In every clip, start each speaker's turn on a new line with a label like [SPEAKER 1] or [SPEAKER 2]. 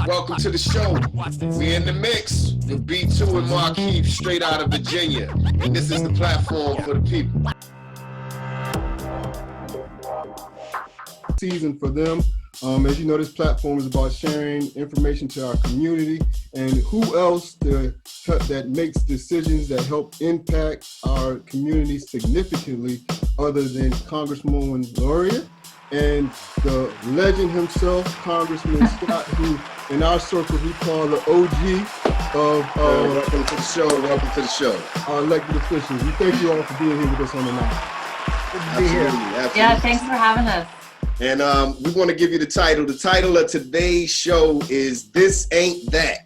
[SPEAKER 1] Welcome to the show. We in the mix with B2 and Markeith, straight out of Virginia. And this is the platform for the people.
[SPEAKER 2] Season for them. As you know, this platform is about sharing information to our community, and who else that makes decisions that help impact our community significantly other than Congresswoman Luria and the legend himself, Congressman Scott, who in our circle we call the OG of
[SPEAKER 1] welcome to the show. Welcome to the show.
[SPEAKER 2] Our elected officials. We thank you all for being here with us on the night.
[SPEAKER 1] Absolutely.
[SPEAKER 3] Yeah, thanks for having us.
[SPEAKER 1] And we want to give you the title. The title of today's show is This Ain't That.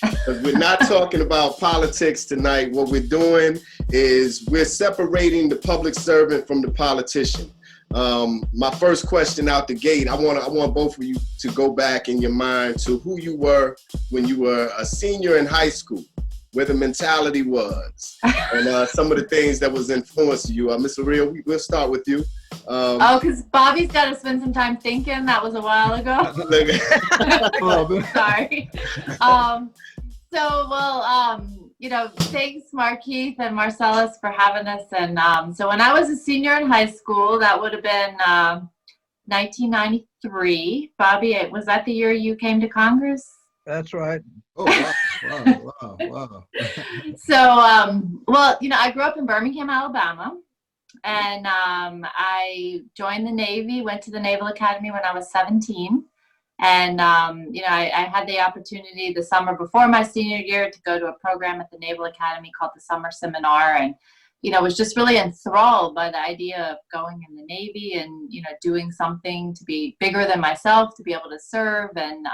[SPEAKER 1] Because we're not talking about politics tonight. What we're doing is we're separating the public servant from the politician. My first question out the gate, I want both of you to go back in your mind to who you were when you were a senior in high school, where the mentality was, and some of the things that was influencing you. Ms. Luria, we'll start with you.
[SPEAKER 3] Because Bobby's got to spend some time thinking. That was a while ago. Sorry. Thanks Markeith and Marcellus for having us. And so when I was a senior in high school, that would have been 1993. Bobby, was that the year you came to Congress?
[SPEAKER 4] That's right.
[SPEAKER 2] Oh, wow.
[SPEAKER 3] So, I grew up in Birmingham, Alabama. And I joined the Navy, went to the Naval Academy when I was 17. And, I had the opportunity the summer before my senior year to go to a program at the Naval Academy called the Summer Seminar. And, was just really enthralled by the idea of going in the Navy and, doing something to be bigger than myself, to be able to serve. And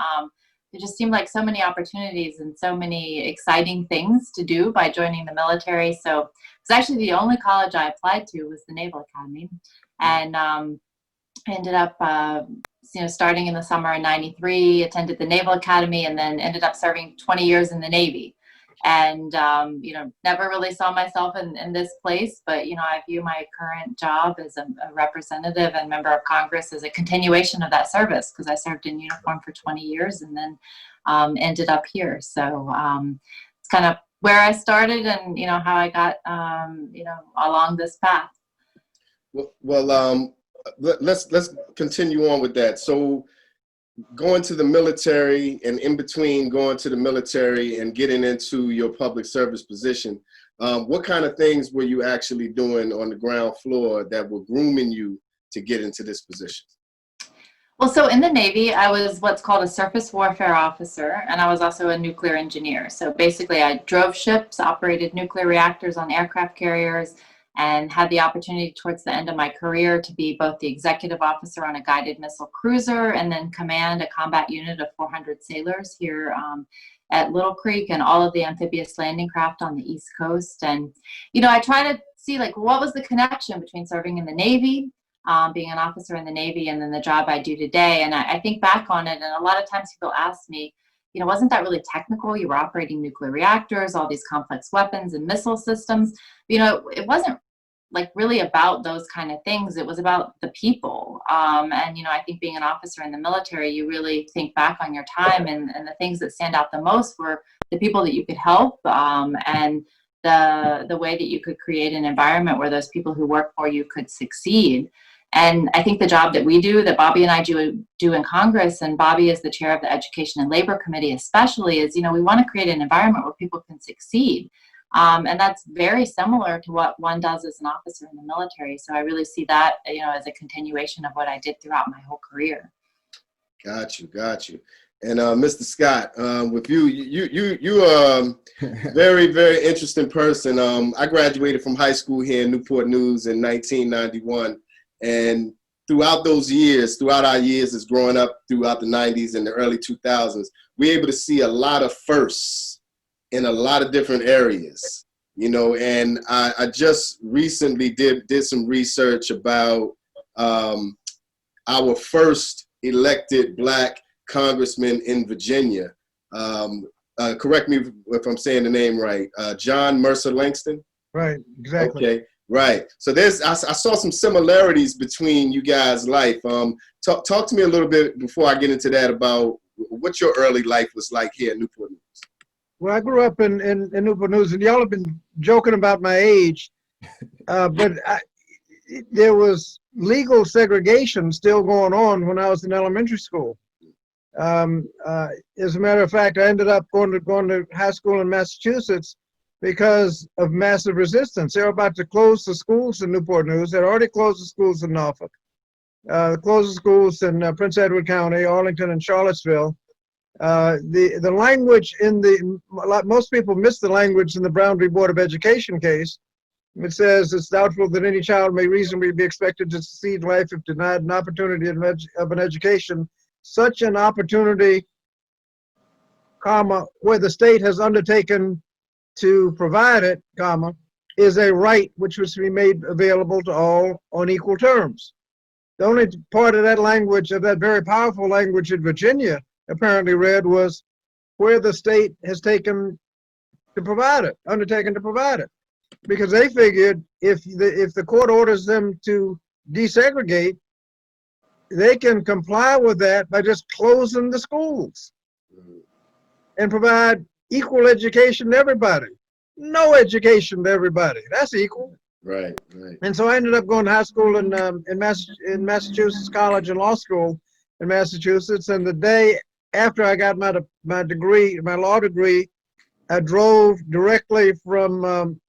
[SPEAKER 3] it just seemed like so many opportunities and so many exciting things to do by joining the military. So it was actually the only college I applied to was the Naval Academy. And ended up, starting in the summer of 93, attended the Naval Academy, and then ended up serving 20 years in the Navy. And, never really saw myself in this place, but, I view my current job as a representative and member of Congress as a continuation of that service, because I served in uniform for 20 years and then ended up here. So it's kind of where I started and, how I got, along this path.
[SPEAKER 1] Well, let's continue on with that. So going to the military and in between going to the military and getting into your public service position, what kind of things were you actually doing on the ground floor that were grooming you to get into this position?
[SPEAKER 3] Well, so in the Navy, I was what's called a surface warfare officer, and I was also a nuclear engineer. So basically, I drove ships, operated nuclear reactors on aircraft carriers, and had the opportunity towards the end of my career to be both the executive officer on a guided missile cruiser and then command a combat unit of 400 sailors here at Little Creek and all of the amphibious landing craft on the East Coast. And, I try to see what was the connection between serving in the Navy, being an officer in the Navy, and then the job I do today. And I think back on it, and a lot of times people ask me, wasn't that really technical? You were operating nuclear reactors, all these complex weapons and missile systems. It wasn't really about those kind of things. It was about the people. And, I think being an officer in the military, you really think back on your time and the things that stand out the most were the people that you could help and the way that you could create an environment where those people who work for you could succeed. And I think the job that we do, that Bobby and I do in Congress, and Bobby is the chair of the Education and Labor Committee especially, is, we want to create an environment where people can succeed. And that's very similar to what one does as an officer in the military. So I really see that, as a continuation of what I did throughout my whole career.
[SPEAKER 1] Got you. And Mr. Scott, with you are a very, very interesting person. I graduated from high school here in Newport News in 1991. And throughout our years as growing up throughout the 90s and the early 2000s, we're able to see a lot of firsts in a lot of different areas, and I just recently did some research about our first elected Black congressman in Virginia. Correct me if I'm saying the name right. John Mercer Langston?
[SPEAKER 4] Right, exactly.
[SPEAKER 1] Okay, right. So I saw some similarities between you guys' life. Talk to me a little bit before I get into that about what your early life was like here in Newport News.
[SPEAKER 4] Well, I grew up in Newport News, and y'all have been joking about my age, but there was legal segregation still going on when I was in elementary school. As a matter of fact, I ended up going to high school in Massachusetts because of massive resistance. They were about to close the schools in Newport News. They'd already closed the schools in Norfolk, closed the schools in Prince Edward County, Arlington, and Charlottesville. The language in most people miss the language in the Brown v. Board of Education case. It says it's doubtful that any child may reasonably be expected to succeed in life if denied an opportunity of an education. Such an opportunity, comma, where the state has undertaken to provide it, comma, is a right which was to be made available to all on equal terms. The only part of that language, of that very powerful language in Virginia, apparently read was where the state has taken to provide it, undertaken to provide it. Because they figured if the court orders them to desegregate, they can comply with that by just closing the schools and provide equal education to everybody. No education to everybody. That's equal.
[SPEAKER 1] Right, right.
[SPEAKER 4] And so I ended up going to high school in Massachusetts College and law school in Massachusetts. And the day after I got my degree, my law degree, I drove directly from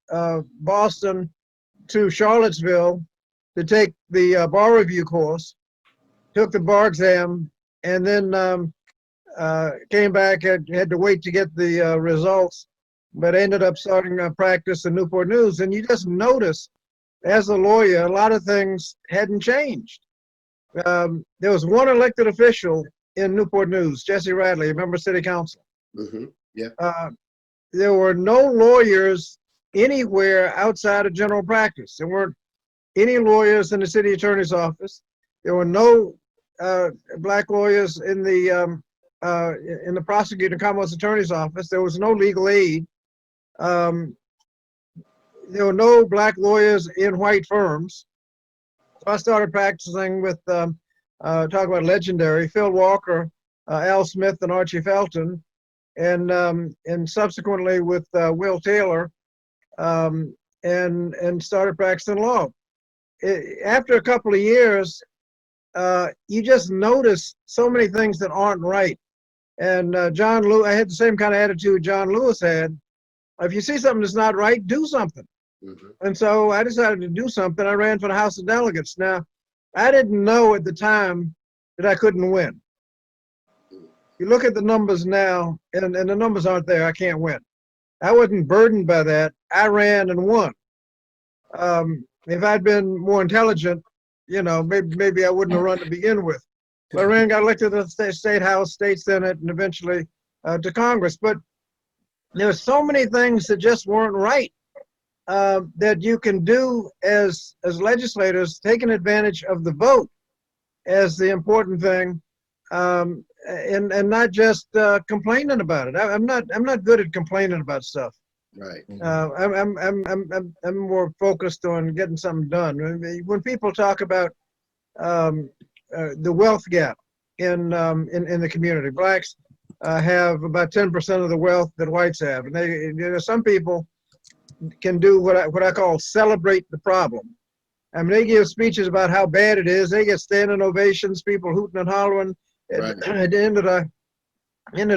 [SPEAKER 4] Boston to Charlottesville to take the bar review course, took the bar exam, and then came back and had to wait to get the results, but ended up starting practice in Newport News. And you just notice, as a lawyer, a lot of things hadn't changed. There was one elected official in Newport News, Jesse Radley, a member of city council.
[SPEAKER 1] Mm-hmm. Yeah.
[SPEAKER 4] There were no lawyers anywhere outside of general practice. There weren't any lawyers in the city attorney's office. There were no black lawyers in the prosecutor Commonwealth attorney's office. There was no legal aid. There were no black lawyers in white firms. So I started practicing with, talk about legendary, Phil Walker, Al Smith, and Archie Felton, and subsequently with Will Taylor, and started practicing law. After a couple of years, you just notice so many things that aren't right. And John Lewis, I had the same kind of attitude John Lewis had. If you see something that's not right, do something. Mm-hmm. And so I decided to do something. I ran for the House of Delegates. Now, I didn't know at the time that I couldn't win. You look at the numbers now, and the numbers aren't there. I can't win. I wasn't burdened by that. I ran and won. If I'd been more intelligent, you know, maybe I wouldn't have run to begin with. But I ran, got elected to the state house, state senate, and eventually to Congress. But there were so many things that just weren't right that you can do as legislators, taking advantage of the vote as the important thing, and not just complaining about it. I'm not good at complaining about stuff.
[SPEAKER 1] Right.
[SPEAKER 4] I'm more focused on getting something done. When people talk about the wealth gap in the community, blacks have about 10% of the wealth that whites have, and some people can do what I call celebrate the problem. I mean, they give speeches about how bad it is. They get standing ovations, people hooting and hollering. Right. At the end of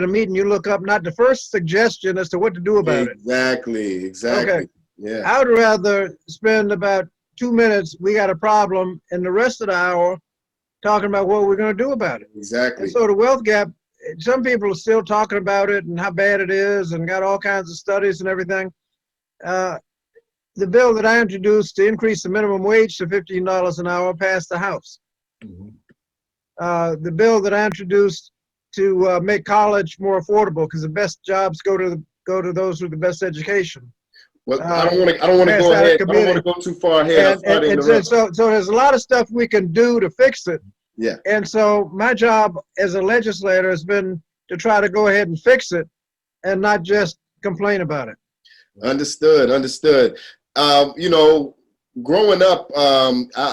[SPEAKER 4] the meeting, you look up not the first suggestion as to what to do about it.
[SPEAKER 1] Exactly.
[SPEAKER 4] Okay.
[SPEAKER 1] Yeah.
[SPEAKER 4] I would rather spend about 2 minutes, we got a problem, and the rest of the hour talking about what we're going to do about it.
[SPEAKER 1] Exactly.
[SPEAKER 4] And so the wealth gap, some people are still talking about it and how bad it is and got all kinds of studies and everything. The bill that I introduced to increase the minimum wage to $15 an hour passed the House. Mm-hmm. The bill that I introduced to make college more affordable, because the best jobs go to those with the best education.
[SPEAKER 1] Well, I don't want to go ahead. I don't want to go too far ahead.
[SPEAKER 4] So there's a lot of stuff we can do to fix it.
[SPEAKER 1] Yeah. And
[SPEAKER 4] so my job as a legislator has been to try to go ahead and fix it, and not just complain about it.
[SPEAKER 1] Understood. You know, growing up,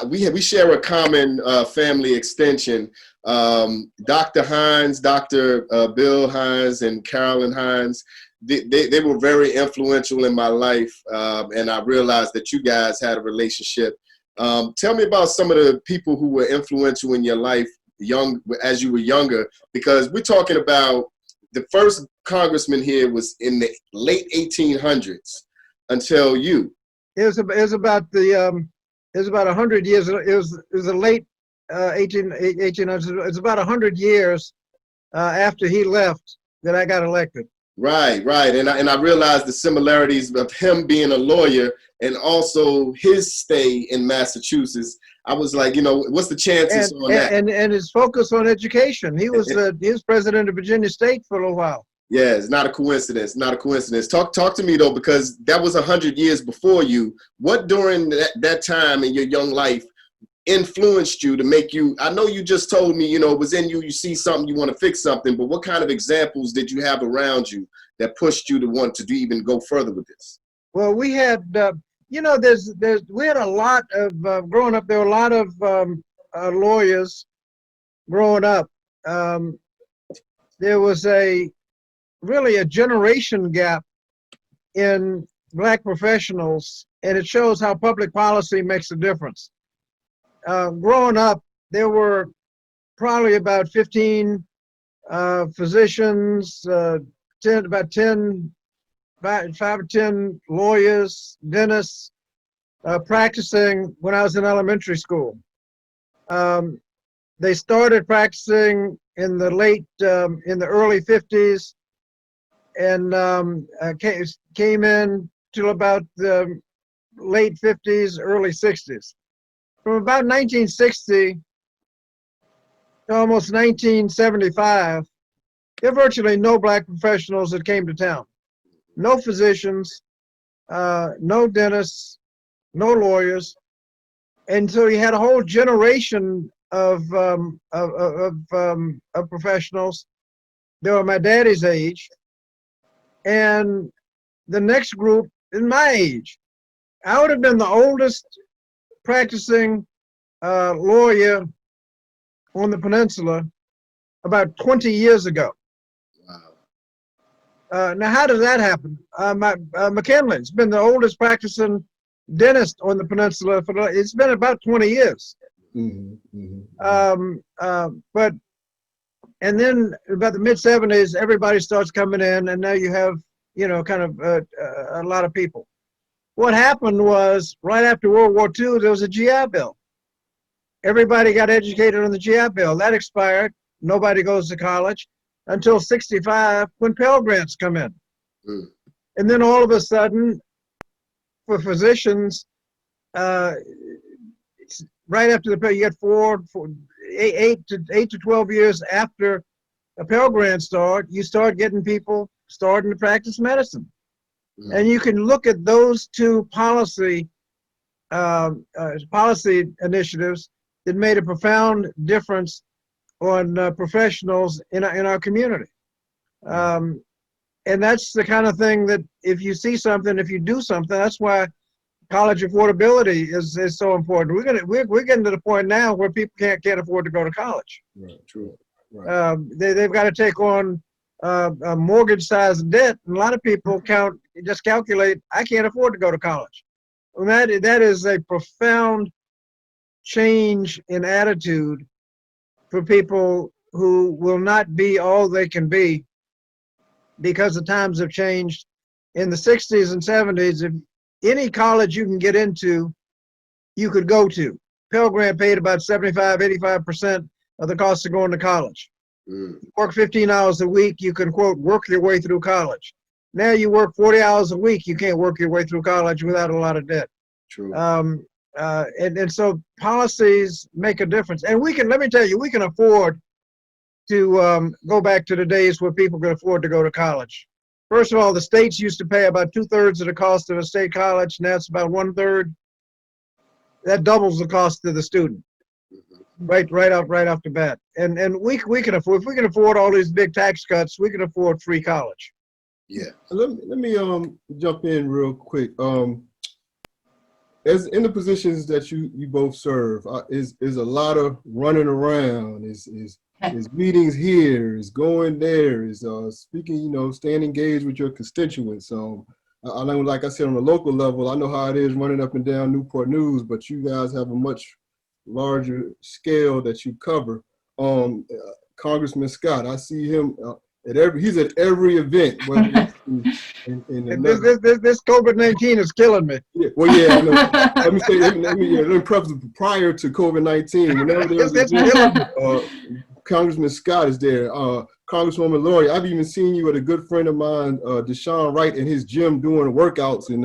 [SPEAKER 1] we share a common family extension. Dr. Hines, Dr. Bill Hines, and Carolyn Hines, they were very influential in my life, and I realized that you guys had a relationship. Tell me about some of the people who were influential in your life as you were younger, because we're talking about the first congressman here was in the late 1800s until you.
[SPEAKER 4] It was about 100 years. It was the late 1800s. It's about 100 years after he left that I got elected.
[SPEAKER 1] Right. And I realized the similarities of him being a lawyer and also his stay in Massachusetts. I was like, what's the chances on that?
[SPEAKER 4] And his focus on education. He was president of Virginia State for a little while.
[SPEAKER 1] Yeah, it's not a coincidence. Talk to me though, because that was 100 years before you. What during that time in your young life influenced you to make you, I know you just told me, it was in you, you see something, you want to fix something, but what kind of examples did you have around you that pushed you to want to even go further with this?
[SPEAKER 4] Well, we had, we had a lot of, growing up, there were a lot of lawyers growing up. There was really a generation gap in Black professionals, and it shows how public policy makes a difference. Growing up, there were probably about 15 physicians, 5 or 10 lawyers, dentists practicing when I was in elementary school. They started practicing in the early 50s and came in till about the late 50s, early 60s. From about 1960 to almost 1975, there were virtually no Black professionals that came to town. No physicians, no dentists, no lawyers. And so you had a whole generation of professionals. They were my daddy's age. And the next group is my age. I would have been the oldest practicing lawyer on the peninsula about 20 years ago.
[SPEAKER 1] Wow.
[SPEAKER 4] Now, how did that happen? McKinley's been the oldest practicing dentist on the peninsula it's been about 20 years. And then about the mid 70s, everybody starts coming in, and now you have, kind of a lot of people. What happened was right after World War II, there was a GI Bill. Everybody got educated on the GI Bill. That expired. Nobody goes to college until 65 when Pell Grants come in. And then all of a sudden, for physicians, right after the Pell, you get 8 to 12 years after a Pell Grant start, you start getting people starting to practice medicine. And you can look at those two policy initiatives that made a profound difference on professionals in our community. And that's the kind of thing that if you see something, if you do something, that's why college affordability is so important. We're getting to the point now where people can't afford to go to college.
[SPEAKER 2] Right, true. Right.
[SPEAKER 4] They've got to take on a mortgage-sized debt, and a lot of people just calculate, I can't afford to go to college. And that is a profound change in attitude for people who will not be all they can be because the times have changed. In the 60s and 70s, if any college you can get into, you could go to. Pell Grant paid about 75, 85% of the cost of going to college. Work 15 hours a week, you can, quote, work your way through college. Now you work 40 hours a week, you can't work your way through college without a lot of debt.
[SPEAKER 1] True.
[SPEAKER 4] And so policies make a difference. And let me tell you, we can afford to go back to the days where people could afford to go to college. First of all, the states used to pay about 2/3 of the cost of a state college. Now it's about 1/3. That doubles the cost to the student, right off the bat. And we can afford, if we can afford all these big tax cuts, we can afford free college.
[SPEAKER 1] Yeah.
[SPEAKER 2] Let me jump in real quick. as in the positions that you both serve, is a lot of running around, is meetings here, is going there, is speaking, staying engaged with your constituents. I know, like I said, on the local level, I know how it is running up and down Newport News, but you guys have a much larger scale that you cover. Congressman Scott, I see him he's at every event. Whether it's
[SPEAKER 4] this COVID-19 is killing me.
[SPEAKER 2] yeah, well, yeah. I know. Let me preface prior to COVID-19. Whenever there's an event, Congressman Scott is there. Congresswoman Luria, I've even seen you at a good friend of mine, Deshaun Wright, in his gym doing workouts. And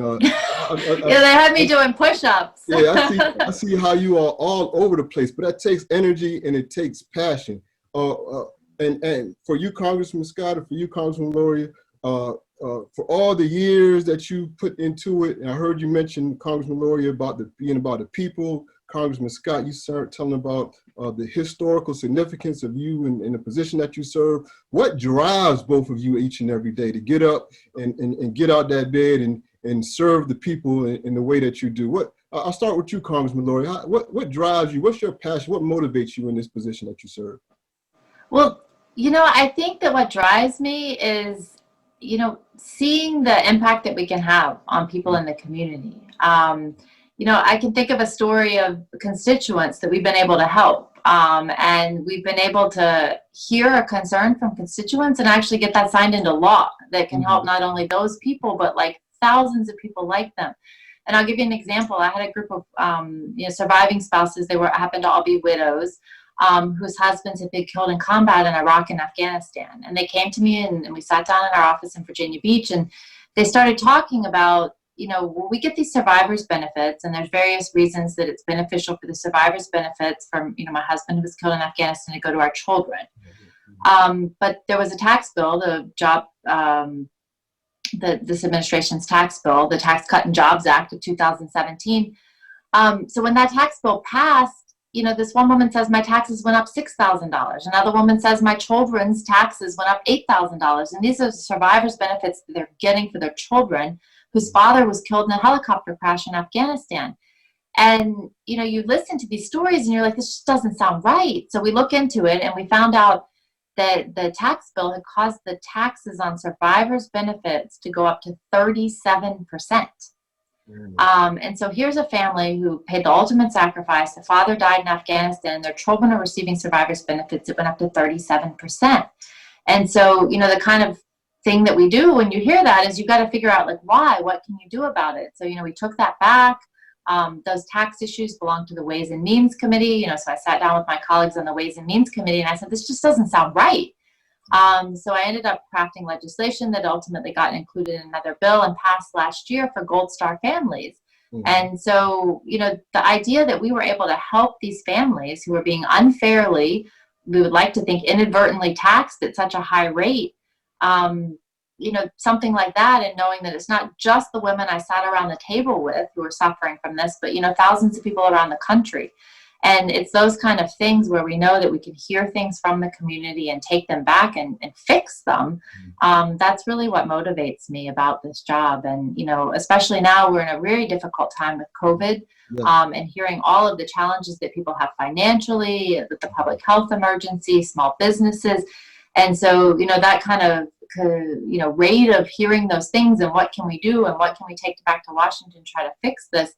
[SPEAKER 3] yeah, they had me doing push-ups.
[SPEAKER 2] Yeah, I see how you are all over the place, but that takes energy and it takes passion. And for you, Congressman Scott, and for you, Congresswoman Luria, for all the years that you put into it, and I heard you mention, Congressman Luria, about being about the people. Congressman Scott, you start telling about the historical significance of you and the position that you serve. What drives both of you each and every day to get up and get out that bed and serve the people in the way that you do? I'll start with you, Congressman Luria. What drives you? What's your passion? What motivates you in this position that you serve?
[SPEAKER 3] Well, I think that what drives me is, seeing the impact that we can have on people in the community. I can think of a story of constituents that we've been able to help, and we've been able to hear a concern from constituents and actually get that signed into law that can help not only those people, but like thousands of people like them. And I'll give you an example. I had a group of surviving spouses. They happened to all be widows, whose husbands had been killed in combat in Iraq and Afghanistan. And they came to me and we sat down in our office in Virginia Beach, and they started talking about, we get these survivors benefits, and there's various reasons that it's beneficial for the survivors benefits from, my husband who was killed in Afghanistan to go to our children. But there was a tax bill, this administration's tax bill, the Tax Cut and Jobs Act of 2017. So when that tax bill passed, this one woman says my taxes went up $6,000. Another woman says my children's taxes went up $8,000. And these are survivors benefits that they're getting for their children whose father was killed in a helicopter crash in Afghanistan. And, you listen to these stories and you're like, this just doesn't sound right. So we look into it and we found out that the tax bill had caused the taxes on survivors benefits to go up to 37%. And so here's a family who paid the ultimate sacrifice. The father died in Afghanistan. Their children are receiving survivors benefits. It went up to 37%. And so, the kind of thing that we do when you hear that is you got to figure out why, what can you do about it? So, we took that back. Those tax issues belong to the Ways and Means Committee. So I sat down with my colleagues on the Ways and Means Committee and I said, this just doesn't sound right. So I ended up crafting legislation that ultimately got included in another bill and passed last year for Gold Star families. And so, the idea that we were able to help these families who were being unfairly, we would like to think inadvertently taxed at such a high rate, something like that, and knowing that it's not just the women I sat around the table with who are suffering from this, but, thousands of people around the country. And it's those kind of things where we know that we can hear things from the community and take them back and fix them. That's really what motivates me about this job. And, especially now we're in a very difficult time with COVID, and hearing all of the challenges that people have financially, with the public health emergency, small businesses. And so, that kind of, rate of hearing those things and what can we do and what can we take back to Washington to try to fix this,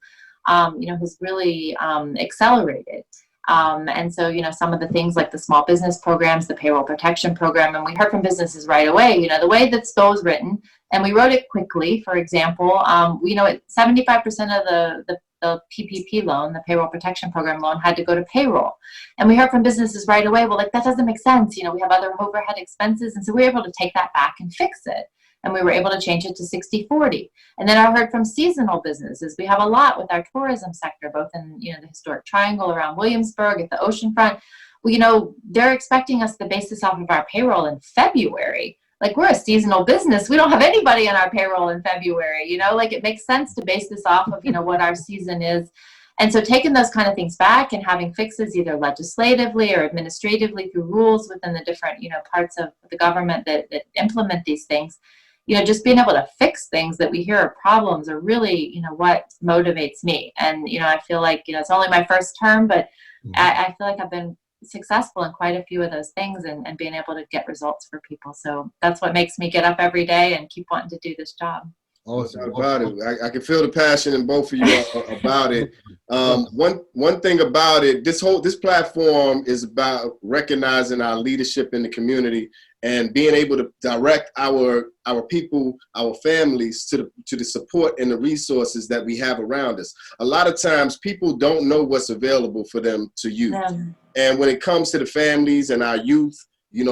[SPEAKER 3] has really accelerated. And so, some of the things like the small business programs, the payroll protection program, and we heard from businesses right away, the way that SPIL was written, and we wrote it quickly. For example, 75% of the PPP loan, the payroll protection program loan, had to go to payroll. And we heard from businesses right away, well, that doesn't make sense. We have other overhead expenses. And so we were able to take that back and fix it. And we were able to change it to 60-40. And then I heard from seasonal businesses. We have a lot with our tourism sector, both in the historic triangle around Williamsburg, at the oceanfront. Well, they're expecting us to base this off of our payroll in February. We're a seasonal business. We don't have anybody on our payroll in February. It makes sense to base this off of what our season is. And so taking those kind of things back and having fixes either legislatively or administratively through rules within the different parts of the government that implement these things just being able to fix things that we hear are problems are really, what motivates me. And, I feel like, it's only my first term, but I feel like I've been successful in quite a few of those things and being able to get results for people. So that's what makes me get up every day and keep wanting to do this job.
[SPEAKER 2] Awesome.
[SPEAKER 1] About it. I can feel the passion in both of you about it. One thing about it, this platform is about recognizing our leadership in the community and being able to direct our people, our families to the support and the resources that we have around us. A lot of times people don't know what's available for them to use. And when it comes to the families and our youth,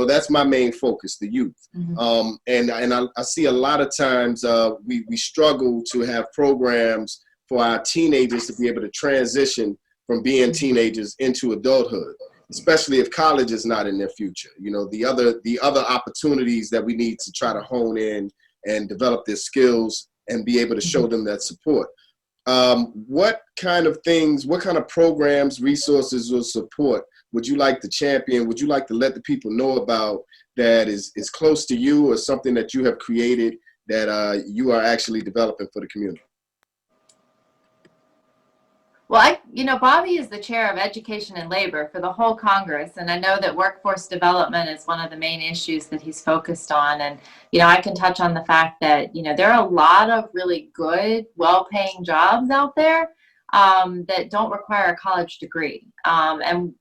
[SPEAKER 1] that's my main focus, the youth. And I see a lot of times we struggle to have programs for our teenagers to be able to transition from being teenagers into adulthood, especially if college is not in their future. The other opportunities that we need to try to hone in and develop their skills and be able to show them that support. What kind of programs, resources, or support would you like to champion? Would you like to let the people know about that is close to you, or something that you have created that you are actually developing for the community?
[SPEAKER 3] Well, Bobby is the chair of Education and Labor for the whole Congress, and I know that workforce development is one of the main issues that he's focused on. And, I can touch on the fact that, there are a lot of really good, well-paying jobs out there that don't require a college degree. And,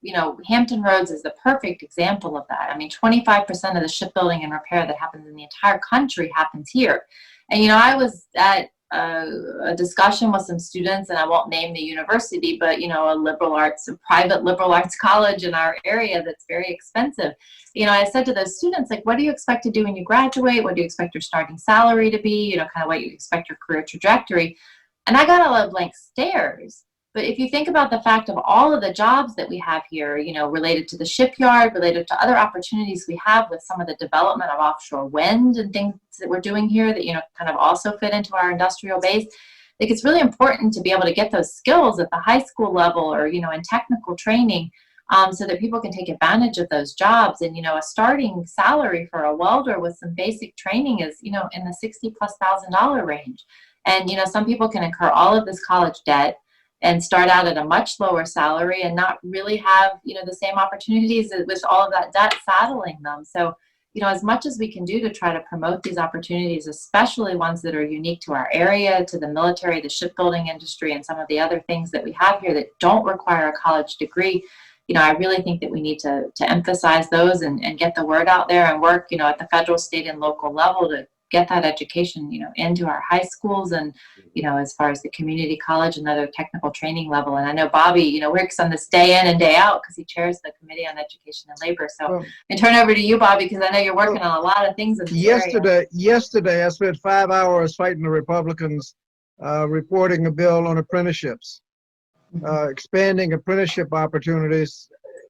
[SPEAKER 3] Hampton Roads is the perfect example of that. I mean, 25% of the shipbuilding and repair that happens in the entire country happens here. And, I was at a discussion with some students, and I won't name the university, but, a private liberal arts college in our area that's very expensive. I said to those students, like, what do you expect to do when you graduate? What do you expect your starting salary to be? Kind of what you expect your career trajectory. And I got a lot of blank stares. But if you think about the fact of all of the jobs that we have here, related to the shipyard, related to other opportunities we have with some of the development of offshore wind and things that we're doing here that, kind of also fit into our industrial base, I think it's really important to be able to get those skills at the high school level or, in technical training so that people can take advantage of those jobs. And, a starting salary for a welder with some basic training is, in the $60,000+ range. And, some people can incur all of this college debt and start out at a much lower salary and not really have, the same opportunities with all of that debt saddling them. So, as much as we can do to try to promote these opportunities, especially ones that are unique to our area, to the military, the shipbuilding industry, and some of the other things that we have here that don't require a college degree, I really think that we need to emphasize those and get the word out there and work, at the federal, state, and local level to get that education, into our high schools and, as far as the community college and other technical training level. And I know Bobby, works on this day in and day out because he chairs the Committee on Education and Labor. So I turn over to you, Bobby, because I know you're working on a lot of things in this area.
[SPEAKER 4] Yesterday, I spent 5 hours fighting the Republicans, reporting a bill on apprenticeships, expanding apprenticeship opportunities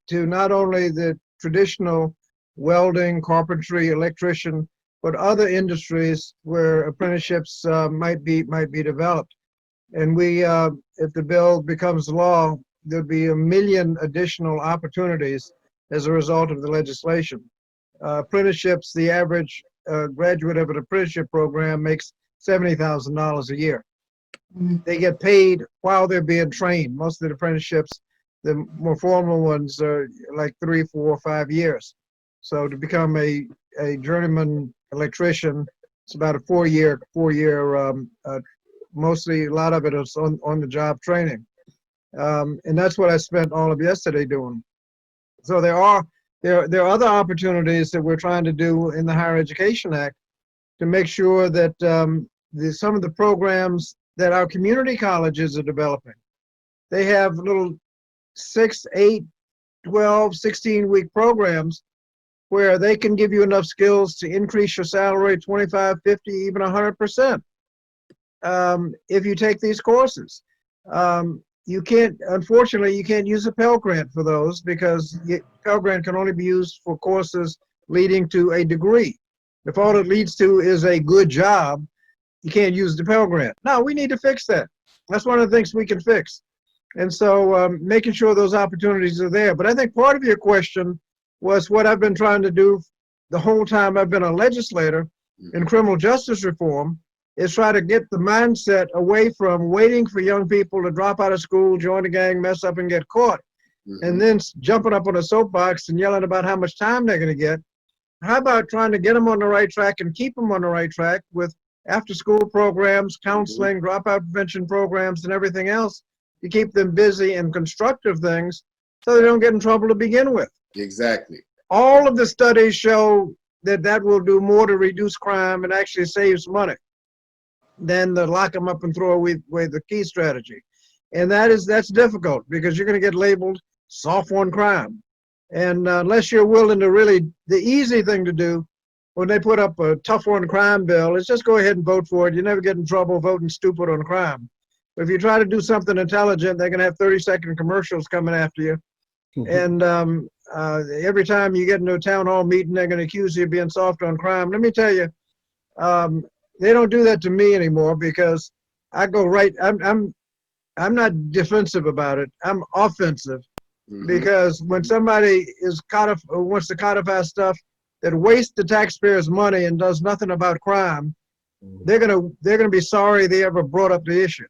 [SPEAKER 4] to not only the traditional welding, carpentry, electrician, but other industries where apprenticeships might be developed. And if the bill becomes law, there'll be 1 million additional opportunities as a result of the legislation. Apprenticeships, the average graduate of an apprenticeship program makes $70,000 a year. They get paid while they're being trained. Most of the apprenticeships, the more formal ones, are like 3, 4, 5 years. So to become a journeyman electrician, it's about a 4-year, mostly a lot of it is on the job training. And that's what I spent all of yesterday doing. So there are other opportunities that we're trying to do in the Higher Education Act to make sure that some of the programs that our community colleges are developing, they have little 6, 8, 12, 16-week programs where they can give you enough skills to increase your salary 25, 50, even 100% if you take these courses. Unfortunately, you can't use a Pell Grant for those because Pell Grant can only be used for courses leading to a degree. If all it leads to is a good job, you can't use the Pell Grant. No, we need to fix that. That's one of the things we can fix. And so making sure those opportunities are there. But I think part of your question was what I've been trying to do the whole time I've been a legislator in criminal justice reform is try to get the mindset away from waiting for young people to drop out of school, join a gang, mess up, and get caught, and then jumping up on a soapbox and yelling about how much time they're going to get. How about trying to get them on the right track and keep them on the right track with after-school programs, counseling, dropout prevention programs, and everything else to keep them busy in constructive things so they don't get in trouble to begin with.
[SPEAKER 1] Exactly.
[SPEAKER 4] All of the studies show that that will do more to reduce crime and actually saves money than the lock them up and throw away the key strategy. And that's difficult because you're going to get labeled soft on crime. And unless you're willing to really, the easy thing to do when they put up a tough on crime bill is just go ahead and vote for it. You never get in trouble voting stupid on crime. But if you try to do something intelligent, they're going to have 30-second commercials coming after you. And every time you get into a town hall meeting, they're going to accuse you of being soft on crime. Let me tell you, they don't do that to me anymore because I go right. I'm not defensive about it. I'm offensive because when somebody is wants to codify stuff that wastes the taxpayers' money and does nothing about crime, they're gonna be sorry they ever brought up the issue.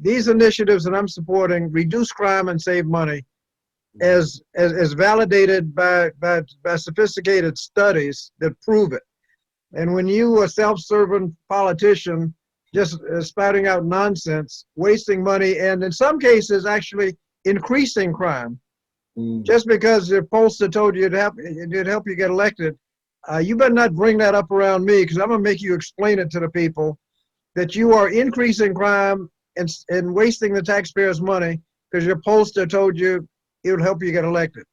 [SPEAKER 4] These initiatives that I'm supporting reduce crime and save money, as validated by sophisticated studies that prove it. And when you, a self-serving politician, just spouting out nonsense, wasting money, and in some cases actually increasing crime, just because your pollster told you it'd help you get elected, you better not bring that up around me because I'm gonna make you explain it to the people that you are increasing crime and wasting the taxpayers' money because your pollster told you it would help you get elected.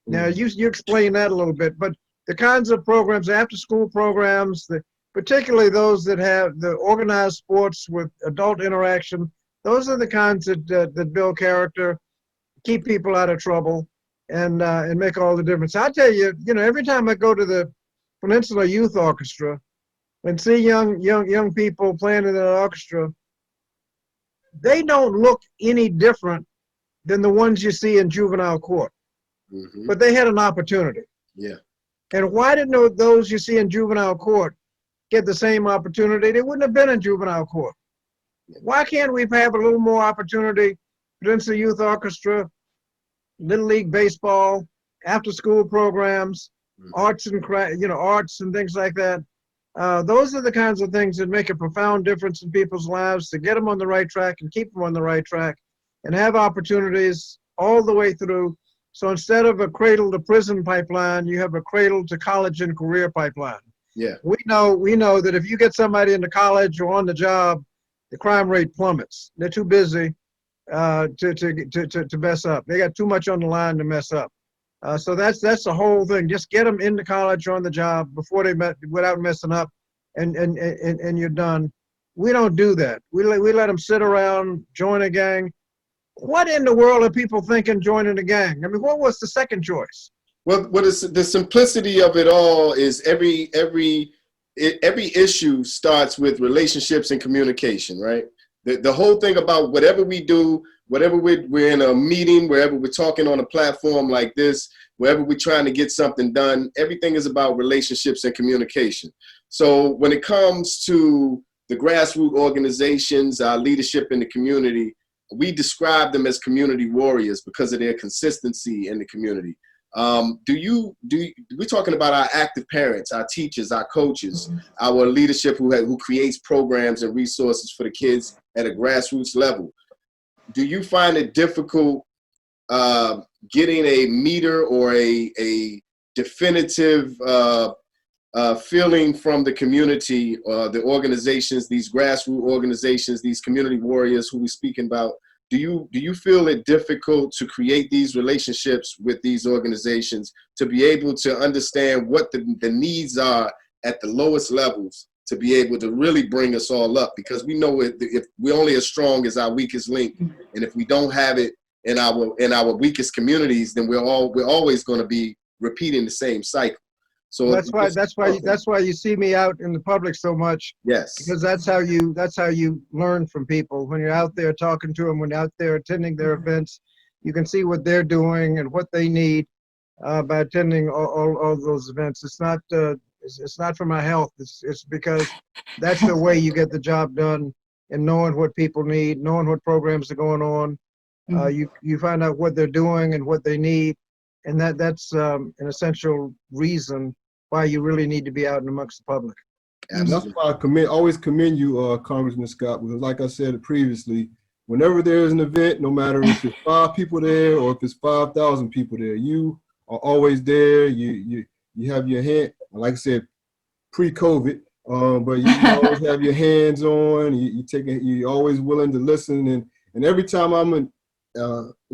[SPEAKER 4] Now you explain that a little bit, but the kinds of programs, after-school programs, particularly those that have the organized sports with adult interaction, those are the kinds that build character, keep people out of trouble, and make all the difference. I tell you, every time I go to the Peninsula Youth Orchestra and see young people playing in the orchestra, they don't look any different than the ones you see in juvenile court. But they had an opportunity.
[SPEAKER 1] Yeah.
[SPEAKER 4] And why didn't those you see in juvenile court get the same opportunity? They wouldn't have been in juvenile court. Why can't we have a little more opportunity? Peninsula Youth Orchestra, Little League Baseball, after-school programs, arts and arts and things like that. Those are the kinds of things that make a profound difference in people's lives, to get them on the right track and keep them on the right track and have opportunities all the way through. So instead of a cradle to prison pipeline, you have a cradle to college and career pipeline.
[SPEAKER 1] Yeah.
[SPEAKER 4] We know that if you get somebody into college or on the job, the crime rate plummets. They're too busy to mess up. They got too much on the line to mess up. So that's the whole thing. Just get them into college or on the job before without messing up, and you're done. We don't do that. We let them sit around, join a gang. What in the world are people thinking joining a gang? I mean, what was the second choice?
[SPEAKER 1] Well, the simplicity of it all is every issue starts with relationships and communication, right? The whole thing about whatever we do, whatever we're in a meeting, wherever we're talking on a platform like this, wherever we're trying to get something done, everything is about relationships and communication. So when it comes to the grassroots organizations, our leadership in the community, we describe them as community warriors because of their consistency in the community. We're talking about our active parents, our teachers, our coaches, our leadership who creates programs and resources for the kids at a grassroots level. Do you find it difficult getting a meter or a definitive feeling from the community, the organizations, these grassroots organizations, these community warriors who we're speaking about? Do you feel it difficult to create these relationships with these organizations to be able to understand what the needs are at the lowest levels to be able to really bring us all up? Because we know if we're only as strong as our weakest link, and if we don't have it in our weakest communities, then we're always going to be repeating the same cycle. So
[SPEAKER 4] that's why you see me out in the public so much.
[SPEAKER 1] Yes,
[SPEAKER 4] because that's how you learn from people. When you're out there talking to them, when you're out there attending their events, you can see what they're doing and what they need by attending all those events. It's it's not for my health. It's because that's the way you get the job done, and knowing what people need, knowing what programs are going on. You find out what they're doing and what they need, and that's an essential reason why you really need to be out and amongst the public.
[SPEAKER 2] That's why I always commend you, Congressman Scott, because like I said previously, whenever there's an event, no matter if it's 5 people there or if it's 5,000 people there, you are always there. You have your hand, like I said, pre-COVID, but you always have your hands on. You're always willing to listen, and every time I'm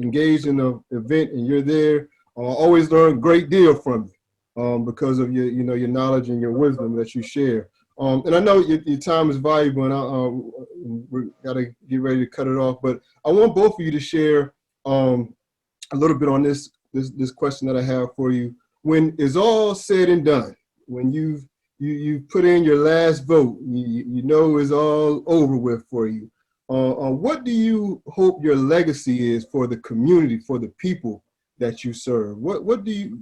[SPEAKER 2] engaged in an event and you're there, I always learn a great deal from you because of your your knowledge and your wisdom that you share. And I know your time is valuable, and we got to get ready to cut it off. But I want both of you to share a little bit on this question that I have for you. When it's all said and done, when you put in your last vote, you know it's all over with for you. What do you hope your legacy is for the community, for the people that you serve? What would you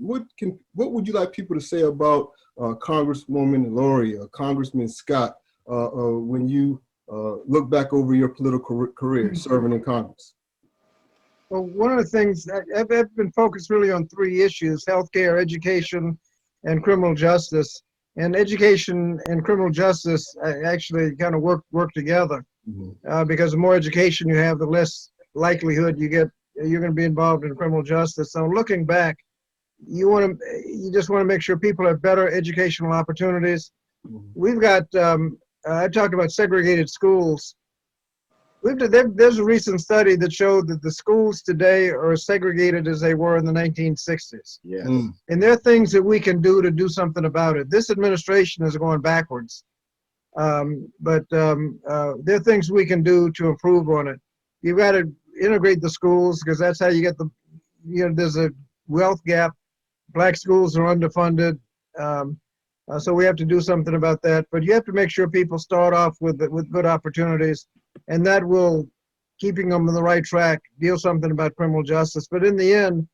[SPEAKER 2] like people to say about Congresswoman Luria, Congressman Scott, when you look back over your political career serving in Congress?
[SPEAKER 4] Well, one of the things I've been focused really on 3 issues: healthcare, education, and criminal justice. And education and criminal justice actually kind of work together, because the more education you have, the less likelihood you're going to be involved in criminal justice. So looking back, you just want to make sure people have better educational opportunities. We've got I talked about segregated schools. There's a recent study that showed that the schools today are as segregated as they were in the 1960s.
[SPEAKER 1] Yes.
[SPEAKER 4] And there are things that we can do to do something about it. This administration is going backwards, but there are things we can do to improve on it. You've got to integrate the schools, because that's how you get there's a wealth gap. Black schools are underfunded, so we have to do something about that. But you have to make sure people start off with good opportunities, and that will, keeping them on the right track, deal something about criminal justice. But in the end,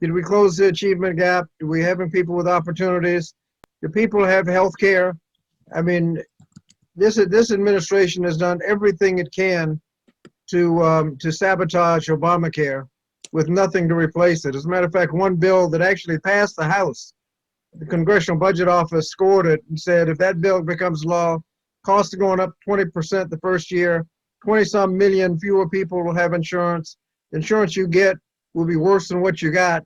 [SPEAKER 4] did we close the achievement gap? Do we having people with opportunities? Do people have health care? I mean, this administration has done everything it can to sabotage Obamacare with nothing to replace it. As a matter of fact, one bill that actually passed the House, the Congressional Budget Office scored it and said if that bill becomes law, costs are going up 20% the first year, 20-some million fewer people will have insurance. The insurance you get will be worse than what you got,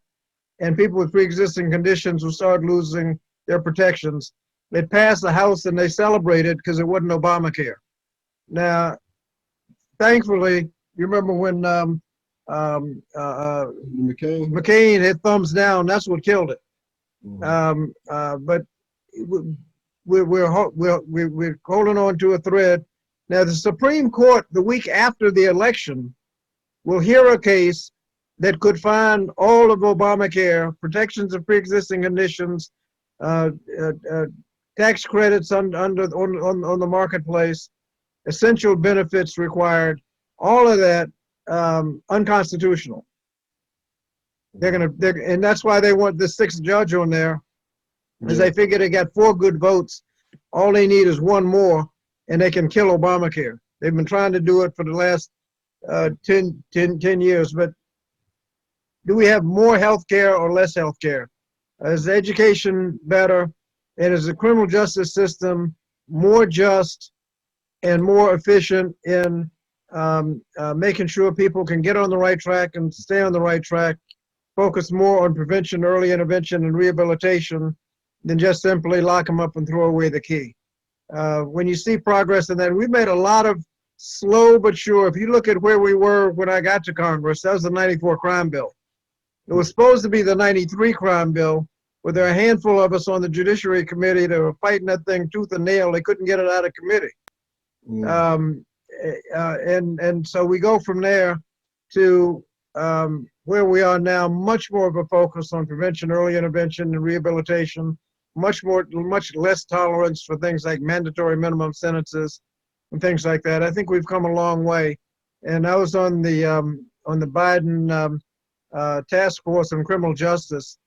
[SPEAKER 4] and people with pre-existing conditions will start losing their protections. It passed the House and they celebrated because it wasn't Obamacare. Now, thankfully, you remember when McCain hit thumbs down, that's what killed it. But we're holding on to a thread. Now, the Supreme Court, the week after the election, will hear a case that could find all of Obamacare, protections of pre-existing conditions, tax credits on the marketplace, essential benefits required, all of that unconstitutional. And that's why they want the 6th judge on there, because they figure they got 4 good votes. All they need is 1 more, and they can kill Obamacare. They've been trying to do it for the last 10 years. But do we have more health care or less health care? Is education better? And is the criminal justice system more just and more efficient in making sure people can get on the right track and stay on the right track, focus more on prevention, early intervention, and rehabilitation than just simply lock them up and throw away the key? When you see progress in that, we've made a lot of slow but sure. If you look at where we were when I got to Congress, that was the '94 crime bill. It was supposed to be the '93 crime bill, but there are a handful of us on the Judiciary Committee that were fighting that thing tooth and nail. They couldn't get it out of committee. And so we go from there to where we are now, much more of a focus on prevention, early intervention, and rehabilitation, much less tolerance for things like mandatory minimum sentences and things like that. I think we've come a long way. And I was on the Biden task force on criminal justice.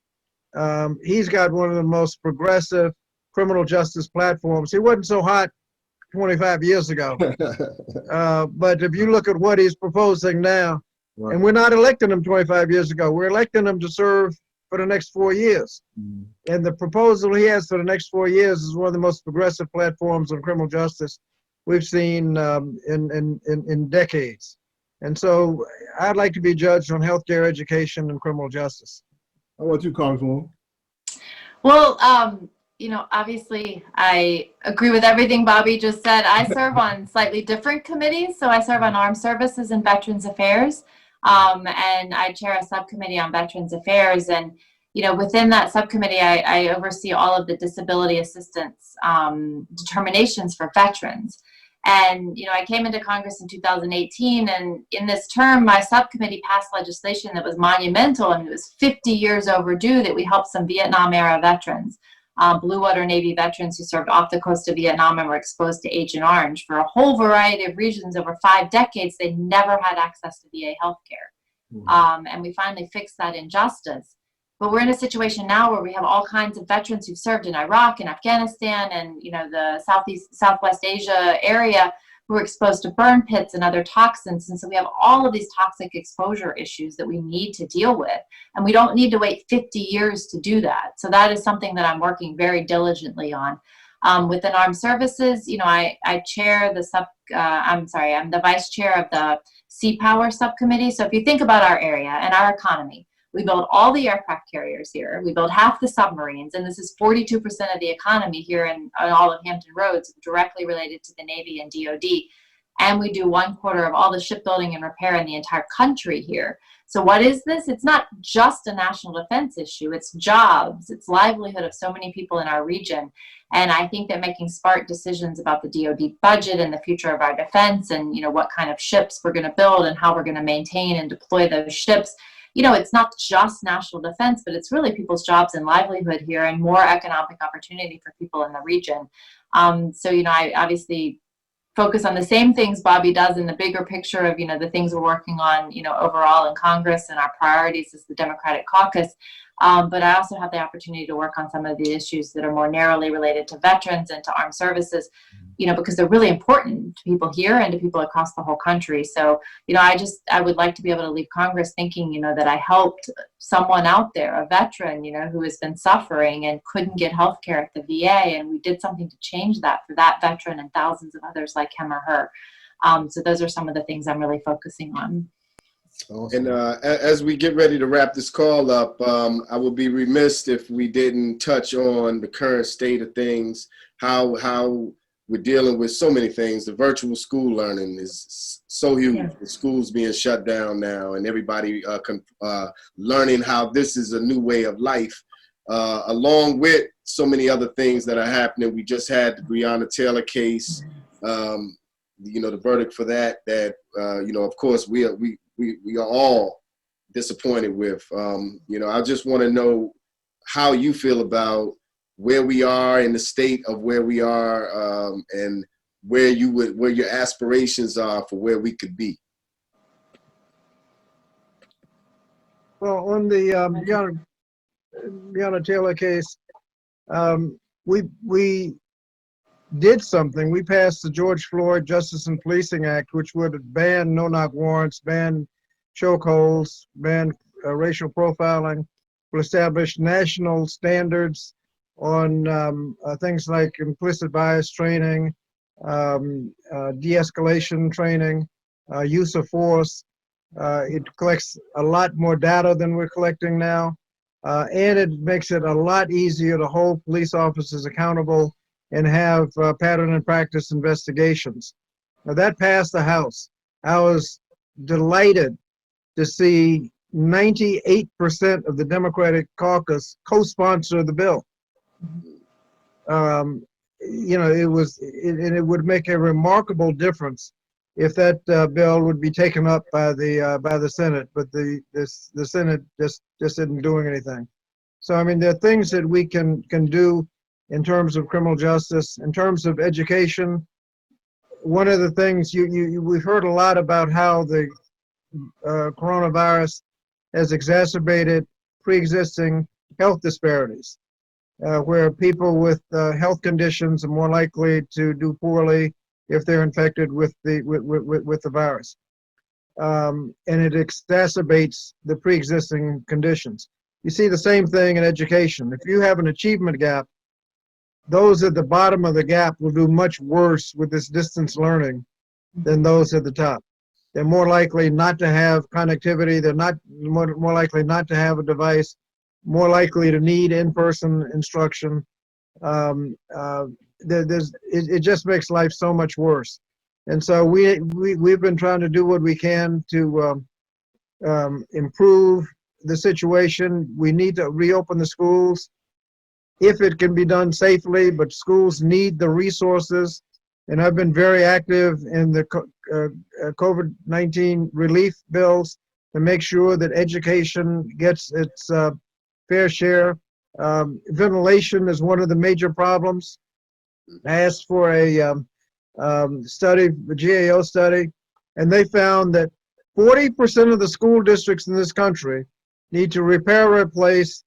[SPEAKER 4] He's got one of the most progressive criminal justice platforms. He wasn't so hot 25 years ago. But if you look at what he's proposing now,
[SPEAKER 2] Right.
[SPEAKER 4] and we're not electing him 25 years ago, we're electing him to serve for the next 4 years. And the proposal he has for the next 4 years is one of the most progressive platforms on criminal justice we've seen in decades. And so I'd like to be judged on healthcare, education, and criminal justice.
[SPEAKER 2] How about you, Congresswoman?
[SPEAKER 3] Well, you know, obviously I agree with everything Bobby just said. I serve on slightly different committees. So I serve on Armed Services and Veterans Affairs. And I chair a subcommittee on Veterans Affairs. And, you know, within that subcommittee, I oversee all of the disability assistance determinations for veterans. And, you know, I came into Congress in 2018, and in this term, my subcommittee passed legislation that was monumental, and it was 50 years overdue, that we helped some Vietnam-era veterans, Blue Water Navy veterans who served off the coast of Vietnam and were exposed to Agent Orange. For a whole variety of reasons over 5 decades, they never had access to VA healthcare. And we finally fixed that injustice. But we're in a situation now where we have all kinds of veterans who've served in Iraq and Afghanistan and, you know, the Southwest Asia area, who are exposed to burn pits and other toxins. And so we have all of these toxic exposure issues that we need to deal with. And we don't need to wait 50 years to do that. So that is something that I'm working very diligently on. Within Armed Services, you know, I chair the I'm the vice chair of the Sea Power Subcommittee. So if you think about our area and our economy, we build all the aircraft carriers here. We build half the submarines, and this is 42% of the economy here on all of Hampton Roads, directly related to the Navy and DOD. And we do 1/4 of all the shipbuilding and repair in the entire country here. So what is this? It's not just a national defense issue. It's jobs. It's livelihood of so many people in our region. And I think that making smart decisions about the DOD budget and the future of our defense, and, you know, what kind of ships we're going to build and how we're going to maintain and deploy those ships, you know, it's not just national defense, but it's really people's jobs and livelihood here, and more economic opportunity for people in the region. So, you know, I obviously focus on the same things Bobby does in the bigger picture of, you know, the things we're working on, you know, overall in Congress, and our priorities as the Democratic caucus. But I also have the opportunity to work on some of the issues that are more narrowly related to veterans and to armed services, you know, because they're really important to people here and to people across the whole country. So, you know, I would like to be able to leave Congress thinking, you know, that I helped someone out there, a veteran, you know, who has been suffering and couldn't get health care at the VA. And we did something to change that for that veteran and thousands of others like him or her. So those are some of the things I'm really focusing on.
[SPEAKER 1] Awesome. And as we get ready to wrap this call up, I would be remiss if we didn't touch on the current state of things, how we're dealing with so many things. The virtual school learning is so huge. Yeah. The schools being shut down now, and everybody learning how this is a new way of life, along with so many other things that are happening. We just had the Breonna Taylor case, you know, the verdict for that, you know, of course, we are all disappointed with. You know, I just want to know how you feel about where we are in the state of where we are, and where your aspirations are for where we could be.
[SPEAKER 4] Well, on the Breonna Taylor case, we did something. We passed the George Floyd Justice and Policing Act, which would ban no-knock warrants, ban chokeholds, ban racial profiling, will establish national standards on things like implicit bias training, de-escalation training, use of force. It collects a lot more data than we're collecting now, and it makes it a lot easier to hold police officers accountable and have pattern and practice investigations. Now that passed the House. I was delighted to see 98% of the Democratic caucus co-sponsor the bill. You know, it would make a remarkable difference if that bill would be taken up by the Senate, but the Senate just isn't doing anything. So I mean, there are things that we can do in terms of criminal justice, in terms of education. One of the things we've heard a lot about how the coronavirus has exacerbated pre-existing health disparities. where people with health conditions are more likely to do poorly if they're infected with the virus. And it exacerbates the pre-existing conditions. You see the same thing in education. If you have an achievement gap, those at the bottom of the gap will do much worse with this distance learning than those at the top. They're more likely not to have connectivity. They're not more likely not to have a device, more likely to need in-person instruction. It just makes life so much worse. And so we've been trying to do what we can to improve the situation. We need to reopen the schools if it can be done safely, but schools need the resources. And I've been very active in the COVID-19 relief bills to make sure that education gets its fair share. Ventilation is one of the major problems. I asked for a study, the GAO study, and they found that 40% of the school districts in this country need to repair or replace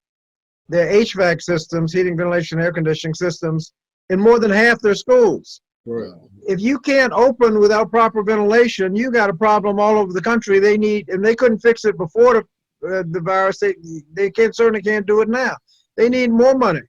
[SPEAKER 4] their HVAC systems, heating, ventilation, air conditioning systems, in more than half their schools.
[SPEAKER 2] Right.
[SPEAKER 4] If you can't open without proper ventilation, you got a problem all over the country. They need, and they couldn't fix it before the virus. They certainly can't do it now. They need more money.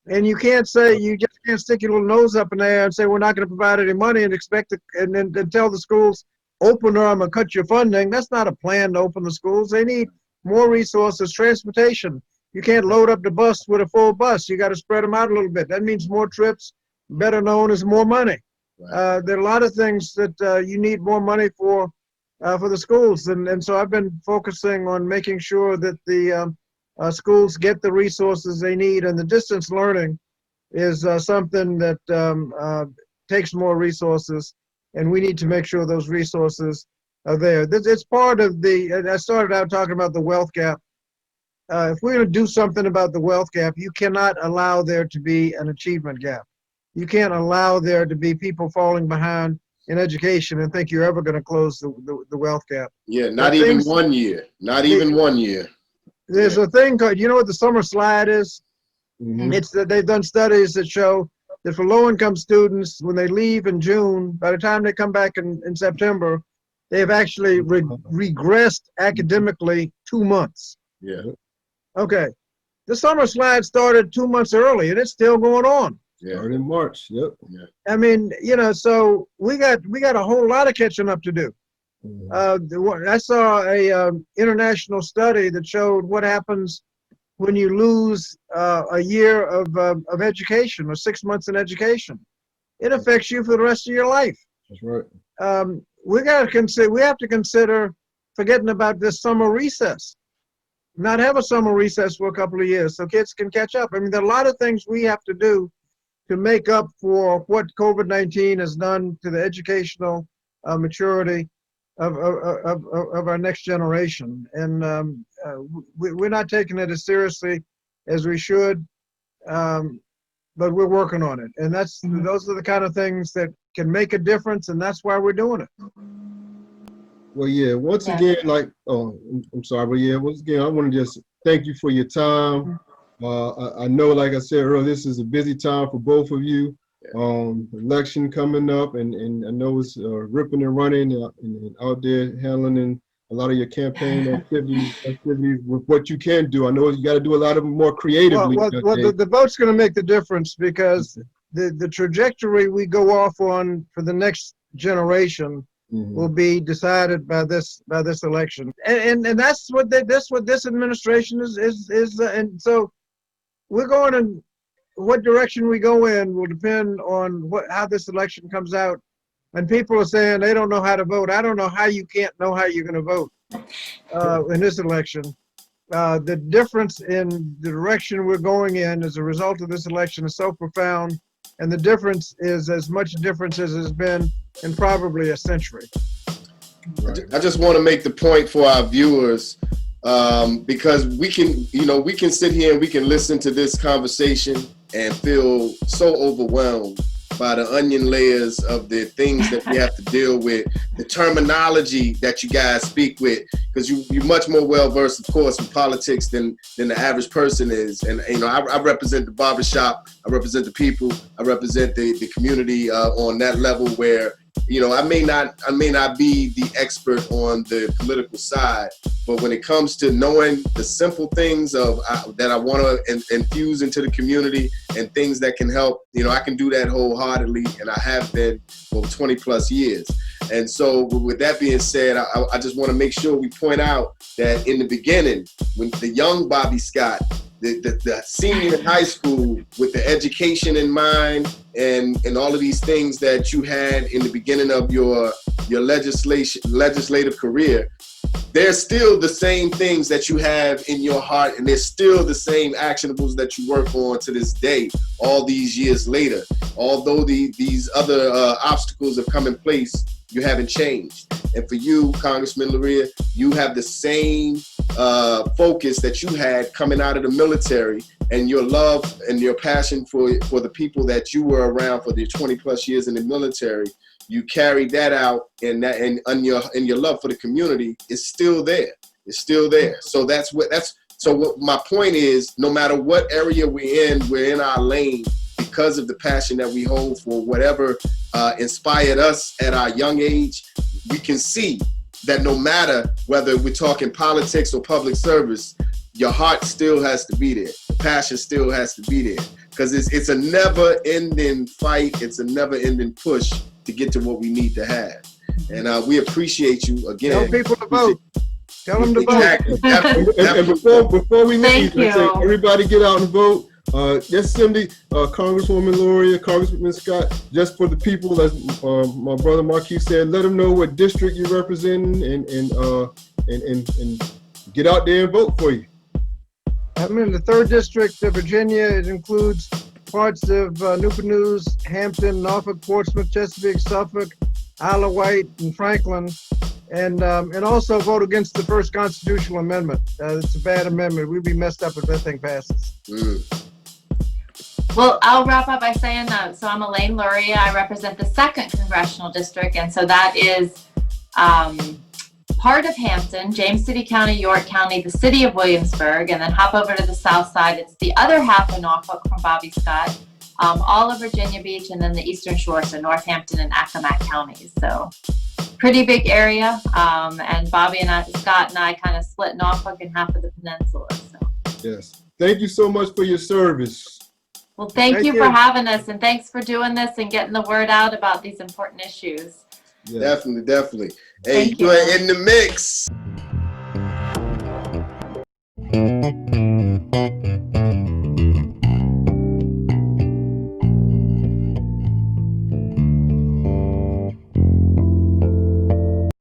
[SPEAKER 4] And you can't say, you just can't stick your little nose up in there and say, we're not going to provide any money and expect it, and then tell the schools, open or I'm going to cut your funding. That's not a plan to open the schools. They need more resources, transportation. You can't load up the bus with a full bus. You got to spread them out a little bit. That means more trips, better known as more money. Right. There are a lot of things that you need more money for the schools. And so I've been focusing on making sure that the schools get the resources they need. And the distance learning is something that takes more resources. And we need to make sure those resources are there. It's part of I started out talking about the wealth gap. If we're going to do something about the wealth gap, you cannot allow there to be an achievement gap. You can't allow there to be people falling behind in education and think you're ever going to close the wealth gap.
[SPEAKER 1] Yeah, not even 1 year. Not even 1 year.
[SPEAKER 4] There's a thing called, you know what the summer slide is? Mm-hmm. It's that they've done studies that show that for low-income students, when they leave in June, by the time they come back in September, they have actually regressed academically 2 months.
[SPEAKER 1] Yeah.
[SPEAKER 4] Okay. The summer slide started 2 months early, and it's still going on.
[SPEAKER 1] Yeah.
[SPEAKER 2] Started in March. Yep.
[SPEAKER 1] Yeah.
[SPEAKER 4] I mean, so we got a whole lot of catching up to do. Mm-hmm. I saw a international study that showed what happens when you lose a year of education or 6 months in education. It affects you for the rest of your life.
[SPEAKER 2] That's right.
[SPEAKER 4] We have to consider forgetting about this summer recess. Not have a summer recess for a couple of years so kids can catch up. I mean, there are a lot of things we have to do to make up for what COVID-19 has done to the educational maturity of our next generation. And we're not taking it as seriously as we should, but we're working on it. And those are the kind of things that can make a difference, and that's why we're doing it.
[SPEAKER 2] Well, yeah, once again, I'm sorry, but yeah, once again, I want to just thank you for your time. I know, like I said earlier, this is a busy time for both of you. Election coming up, and I know it's ripping and running and out there handling a lot of your campaign activities with what you can do. I know you got to do a lot of them more creatively.
[SPEAKER 4] Well, the vote's going to make the difference because the trajectory we go off on for the next generation will be decided by this election, and that's what this administration is, and so we're going in. What direction we go in will depend on how this election comes out. And people are saying they don't know how to vote. I don't know how you can't know how you're going to vote in this election. The difference in the direction we're going in as a result of this election is so profound, and the difference is as much difference as has been in probably a century.
[SPEAKER 1] I just want to make the point for our viewers, because we can sit here and we can listen to this conversation and feel so overwhelmed by the onion layers of the things that we have to deal with the terminology that you guys speak with, because you're much more well versed, of course, in politics than the average person is. And you know, I represent the barbershop, I represent the people, I represent the community on that level where, you know, I may not be the expert on the political side, but when it comes to knowing the simple things that I want to infuse into the community and things that can help, you know, I can do that wholeheartedly, and I have been for 20 plus years. And so with that being said, I just want to make sure we point out that in the beginning, when the young Bobby Scott, the senior in high school, with the education in mind and all of these things that you had in the beginning of your legislative career, there's still the same things that you have in your heart, and there's still the same actionables that you work on to this day, all these years later. Although these other obstacles have come in place, you haven't changed. And for you, Congressman Luria, you have the same focus that you had coming out of the military, and your love and your passion for the people that you were around for the 20 plus years in the military. You carried that out, and your love for the community is still there. It's still there. So what my point is, no matter what area we're in our lane, because of the passion that we hold for whatever inspired us at our young age. We can see that no matter whether we're talking politics or public service, your heart still has to be there. The passion still has to be there, because it's a never-ending fight. It's a never-ending push to get to what we need to have. And we appreciate you again.
[SPEAKER 4] Tell people to vote. Tell them to
[SPEAKER 1] Exactly.
[SPEAKER 4] vote.
[SPEAKER 2] And before we leave,
[SPEAKER 3] Thank
[SPEAKER 2] let's say
[SPEAKER 3] you.
[SPEAKER 2] everybody get out and vote. Yes, Cindy, Congresswoman Luria, Congressman Scott, just for the people, as my brother Markeith said, let them know what district you're representing and get out there and vote for you.
[SPEAKER 4] I'm in the 3rd District of Virginia. It includes parts of Newport News, Hampton, Norfolk, Portsmouth, Chesapeake, Suffolk, Isle of Wight, and Franklin. And also vote against the first constitutional amendment. It's a bad amendment. We'll be messed up if that thing passes.
[SPEAKER 3] Well, I'll wrap up by saying that. So I'm Elaine Luria. I represent the 2nd Congressional District, and so that is part of Hampton, James City County, York County, the city of Williamsburg, and then hop over to the south side. It's the other half of Norfolk from Bobby Scott, all of Virginia Beach, and then the Eastern Shore, so Northampton and Accomack counties. So pretty big area, and Scott and I kind of split Norfolk and half of the peninsula. So.
[SPEAKER 2] Yes. Thank you so much for your service.
[SPEAKER 3] Well, thank you for having us, and thanks for doing this and getting the word out about these important issues.
[SPEAKER 2] Yes.
[SPEAKER 1] Definitely. Hey,
[SPEAKER 3] Thank you.
[SPEAKER 1] you're in the mix.